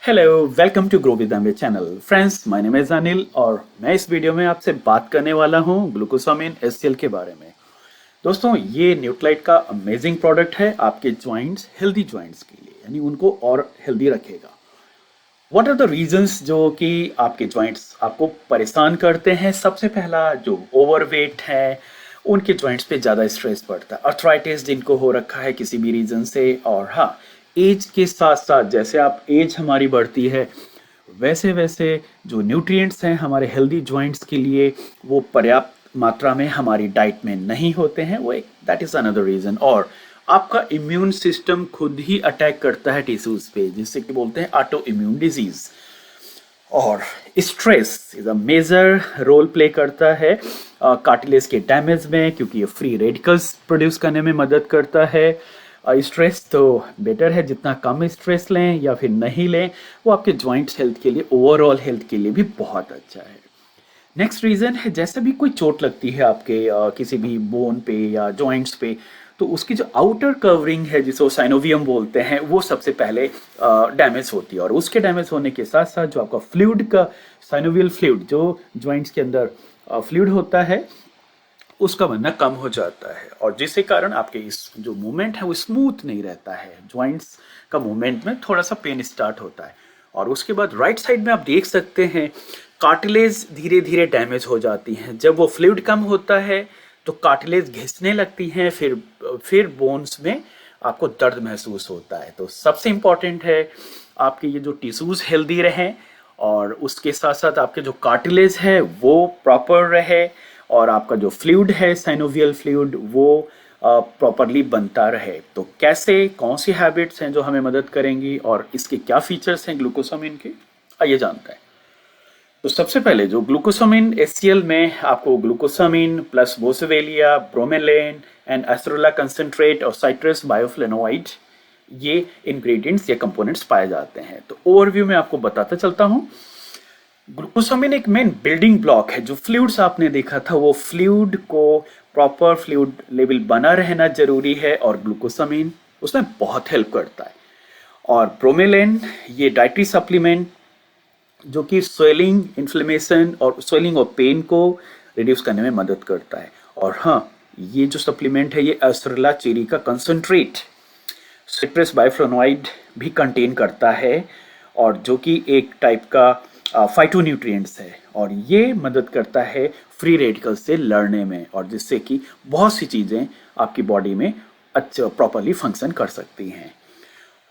Hello, welcome to grow with Ambe channel. Friends, my name is Anil और मैं इस video में आपसे बात करने वाला हूं ग्लूकोसामिन एचसीएल के बारे में। दोस्तों, ये न्यूट्रालाइट का अमेजिंग प्रोडक्ट है आपके जॉइंट्स, हेल्दी जॉइंट्स के लिए, यानी उनको और हेल्दी रखेगा। व्हाट आर द रीजंस जो कि आपके जॉइंट्स आपको परेशान करते हैं? सबसे पहला, जो ओवरवेट है उनके जॉइंट्स पे ज़्यादा स्ट्रेस पड़ता है, अर्थराइटिस जिनको हो रखा है किसी भी रीज़न से, और हाँ, एज के साथ साथ जैसे आप एज हमारी बढ़ती है वैसे वैसे जो न्यूट्रिएंट्स हैं हमारे हेल्दी जॉइंट्स के लिए वो पर्याप्त मात्रा में हमारी डाइट में नहीं होते हैं, वो एक दैट इज़ अनदर रीज़न। और आपका इम्यून सिस्टम खुद ही अटैक करता है टिश्यूज पे, जिससे कि बोलते हैं ऑटो इम्यून डिजीज। और stress is a major role play करता है कार्टिलेज के डैमेज में, क्योंकि ये फ्री रेडिकल्स प्रोड्यूस करने में मदद करता है। स्ट्रेस तो बेटर है जितना कम स्ट्रेस लें या फिर नहीं लें, वो आपके जॉइंट्स हेल्थ के लिए, ओवरऑल हेल्थ के लिए भी बहुत अच्छा है। नेक्स्ट रीज़न है, जैसे भी कोई चोट लगती है आपके किसी भी बोन पे या जॉइंट्स पे, तो उसकी जो आउटर कवरिंग है जिसको साइनोवियम बोलते हैं, वो सबसे पहले डैमेज होती है। और उसके डैमेज होने के साथ साथ जो आपका फ्लूइड का साइनोवियल फ्लूइड, जो जॉइंट्स के अंदर फ्लूइड होता है, उसका बनना कम हो जाता है, और जिसके कारण आपके इस जो मूवमेंट है वो स्मूथ नहीं रहता है। जॉइंट्स का मूवमेंट में थोड़ा सा पेन स्टार्ट होता है। और उसके बाद राइट साइड में आप देख सकते हैं कार्टिलेज धीरे धीरे डैमेज हो जाती हैं। जब वो फ्लूइड कम होता है तो कार्टिलेज घिसने लगती हैं, फिर बोन्स में आपको दर्द महसूस होता है। तो सबसे इम्पॉर्टेंट है आपके ये जो टिश्यूज हेल्दी रहें, और उसके साथ साथ आपके जो कार्टिलेज है वो प्रॉपर रहे, और आपका जो फ्लूइड है साइनोवियल फ्लूइड वो प्रॉपरली बनता रहे। तो कैसे, कौन सी हैबिट्स हैं जो हमें मदद करेंगी और इसके क्या फीचर्स हैं ग्लूकोसामिन के, आइए जानते हैं। तो सबसे पहले जो ग्लूकोसामिन एचसीएल में आपको glucosamine plus boswellia, bromelain and एस्ट्रोला कंसंट्रेट और साइट्रस बायोफ्लेनोइड, ये इंग्रेडिएंट्स या कंपोनेंट्स पाए जाते हैं। तो ओवरव्यू में आपको बताता चलता हूँ। ग्लूकोसामिन एक मेन बिल्डिंग ब्लॉक है। जो फ्लूइड्स आपने देखा था, वो फ्लूइड को प्रॉपर फ्लूइड लेवल बना रहना जरूरी है, और ग्लूकोसामिन उसमें बहुत हेल्प करता है। और ब्रोमेलेन, ये डाइटरी सप्लीमेंट जो कि स्वेलिंग, इन्फ्लेमेशन और स्वेलिंग और पेन को रिड्यूस करने में मदद करता है। और हाँ, ये जो सप्लीमेंट है ये एस्ट्रेला चेरी का कंसंट्रेट सिट्रस बायोफ्लोनोइड भी कंटेन करता है, और जो कि एक टाइप का फाइटोन्यूट्रिएंट्स है, और ये मदद करता है फ्री रेडिकल्स से लड़ने में, और जिससे कि बहुत सी चीज़ें आपकी बॉडी में अच्छा प्रॉपरली फंक्शन कर सकती हैं।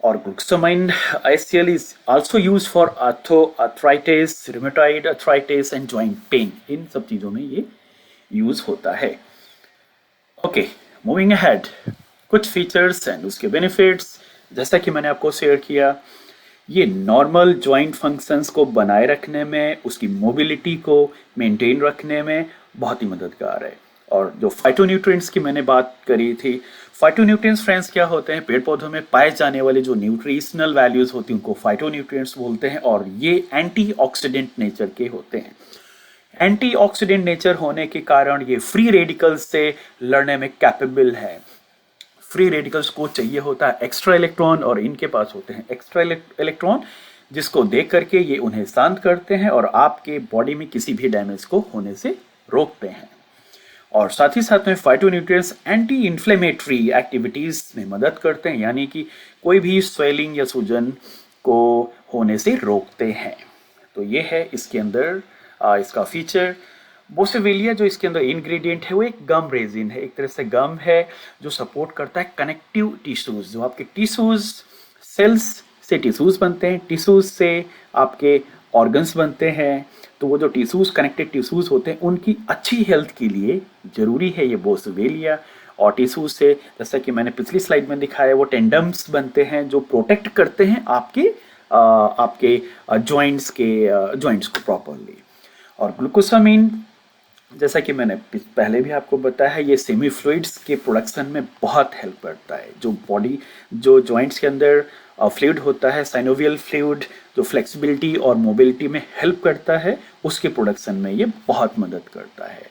और glucosamine HCl is also used for arthritis, rheumatoid arthritis and joint pain। इन सब चीज़ों में ये यूज होता है। ओके, मूविंग अहेड, कुछ फीचर्स एंड उसके बेनिफिट्स। जैसा कि मैंने आपको शेयर किया, ये नॉर्मल जॉइंट फंक्शंस को बनाए रखने में, उसकी मोबिलिटी को मेंटेन रखने में बहुत ही मददगार है। और जो फाइटोन्यूट्रिएंट्स की मैंने बात करी थी, फाइटोन्यूट्रिएंट्स फ्रेंड्स क्या होते हैं? पेड़ पौधों में पाए जाने वाले जो न्यूट्रिशनल वैल्यूज होती हैं उनको फाइटोन्यूट्रिएंट्स बोलते हैं, और ये एंटीऑक्सीडेंट नेचर के होते हैं। एंटीऑक्सीडेंट नेचर होने के कारण ये फ्री रेडिकल्स से लड़ने में कैपेबल है। फ्री रेडिकल्स को चाहिए होता है एक्स्ट्रा इलेक्ट्रॉन, और इनके पास होते हैं एक्स्ट्रा इलेक्ट्रॉन, जिसको देख करके ये उन्हें शांत करते हैं और आपके बॉडी में किसी भी डैमेज को होने से रोकते हैं। और साथ ही साथ में फाइटोन्यूट्रिएंट्स एंटी इन्फ्लेमेटरी एक्टिविटीज में मदद करते हैं, यानी कि कोई भी स्वेलिंग या सूजन को होने से रोकते हैं। तो ये है इसके अंदर इसका फीचर। बोसेवेलिया जो इसके अंदर इंग्रेडिएंट है वो एक गम रेजिन है, एक तरह से गम है जो सपोर्ट करता है कनेक्टिव टिश्यूज। जो आपके टिश्यूज, सेल्स से टिश्यूज बनते हैं, टिश्यूज से आपके ऑर्गन्स बनते हैं। तो वो जो टिश्यूज, कनेक्टेड टिश्यूज होते हैं, उनकी अच्छी हेल्थ के लिए जरूरी है ये बोसेवेलिया। और टिश्यूज से, जैसा कि मैंने पिछली स्लाइड में दिखाया, वो टेंडम्स बनते हैं जो प्रोटेक्ट करते हैं आपके जॉइंट्स को प्रॉपरली। और ग्लूकोसामिन, जैसा कि मैंने पहले भी आपको बताया है, ये सेमी फ्लूइड्स के प्रोडक्शन में बहुत हेल्प करता है। जो जॉइंट्स के अंदर फ्लूइड होता है, साइनोवियल फ्लूइड, जो फ्लेक्सिबिलिटी और मोबिलिटी में हेल्प करता है, उसके प्रोडक्शन में ये बहुत मदद करता है।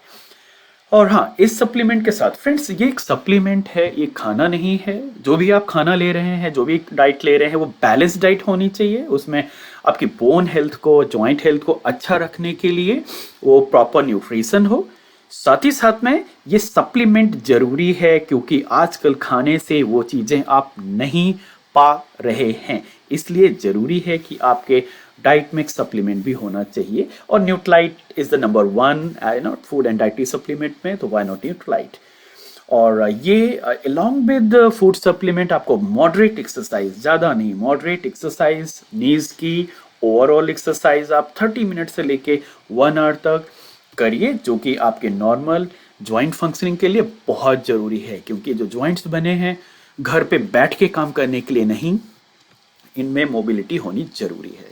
और हाँ, इस सप्लीमेंट के साथ फ्रेंड्स, ये एक सप्लीमेंट है, ये खाना नहीं है। जो भी आप खाना ले रहे हैं, जो भी डाइट ले रहे हैं, वो बैलेंस डाइट होनी चाहिए। उसमें आपकी बोन हेल्थ को, जॉइंट हेल्थ को अच्छा रखने के लिए वो प्रॉपर न्यूट्रिशन हो। साथ ही साथ में ये सप्लीमेंट जरूरी है, क्योंकि आजकल खाने से वो चीज़ें आप नहीं पा रहे हैं। इसलिए जरूरी है कि आपके डाइट में सप्लीमेंट भी होना चाहिए। और Nutrilite is the number 1 food and dietary supplement में, तो व्हाई नॉट न्यूट्रालाइट। और ये अलोंग विद फूड सप्लीमेंट आपको मॉडरेट एक्सरसाइज, ज़्यादा नहीं, मॉडरेट एक्सरसाइज, नीज की ओवरऑल एक्सरसाइज आप 30 मिनट से लेके 1 आवर तक करिए, जो कि आपके नॉर्मल जॉइंट फंक्शनिंग के लिए बहुत ज़रूरी है। क्योंकि जो जॉइंट्स बने हैं घर पे बैठ के काम करने के लिए नहीं, इनमें मोबिलिटी होनी जरूरी है।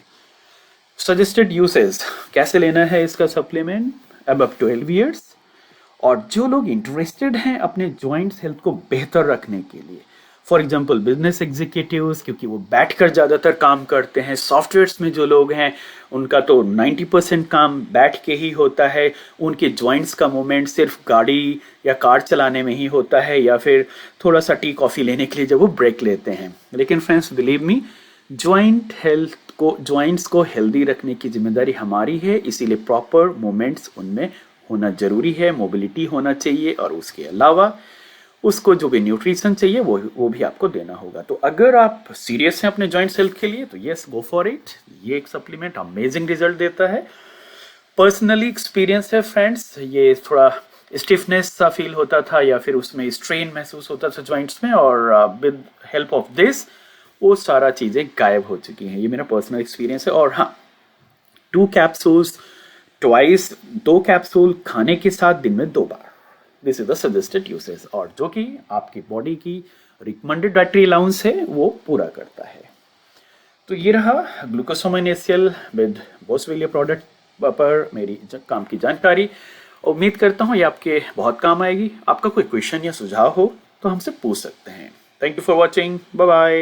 सजेस्टेड यूसेज, कैसे लेना है इसका सप्लीमेंट, अब 12 ईयर्स। और जो लोग इंटरेस्टेड हैं अपने जॉइंट्स हेल्थ को बेहतर रखने के लिए, फॉर एग्जांपल बिजनेस एग्जीक्यूटिव्स, क्योंकि वो बैठकर ज़्यादातर काम करते हैं। सॉफ्टवेयर्स में जो लोग हैं उनका तो 90% काम बैठ के ही होता है। उनके जॉइंट्स का मूवमेंट सिर्फ गाड़ी या कार चलाने में ही होता है, या फिर थोड़ा सा टी कॉफ़ी लेने के लिए जब वो ब्रेक लेते हैं। लेकिन फ्रेंड्स, बिलीव मी, जॉइंट्स को हेल्दी रखने की जिम्मेदारी हमारी है। इसीलिए प्रॉपर मूवमेंट्स उनमें होना जरूरी है, मोबिलिटी होना चाहिए। और उसके अलावा उसको जो भी न्यूट्रिशन चाहिए वो भी आपको देना होगा। तो अगर आप सीरियस हैं अपने जॉइंट्स हेल्थ के लिए, तो यस, गो फॉर इट। ये एक सप्लीमेंट अमेजिंग रिजल्ट देता है। पर्सनली एक्सपीरियंस है फ्रेंड्स, ये थोड़ा स्टिफनेस सा फील होता था या फिर उसमें स्ट्रेन महसूस होता था जॉइंट्स में, और विद हेल्प ऑफ दिस वो सारा चीज़ें गायब हो चुकी हैं। ये मेरा पर्सनल एक्सपीरियंस है। और हाँ, 2 कैप्सूल्स ट्वाइस, 2 कैप्सूल खाने के साथ दिन में 2 बार, this is the suggested usage, और जो कि आपकी बॉडी की रिकमेंडेड डाइटरी अलाउंस है वो पूरा करता है। तो ये रहा ग्लूकोसामाइन एचसीएल विद बोसवेलिया प्रोडक्ट पर मेरी काम की जानकारी। उम्मीद करता हूँ ये आपके बहुत काम आएगी। आपका कोई क्वेश्चन या सुझाव हो तो हमसे पूछ सकते हैं। Thank you for watching, bye bye.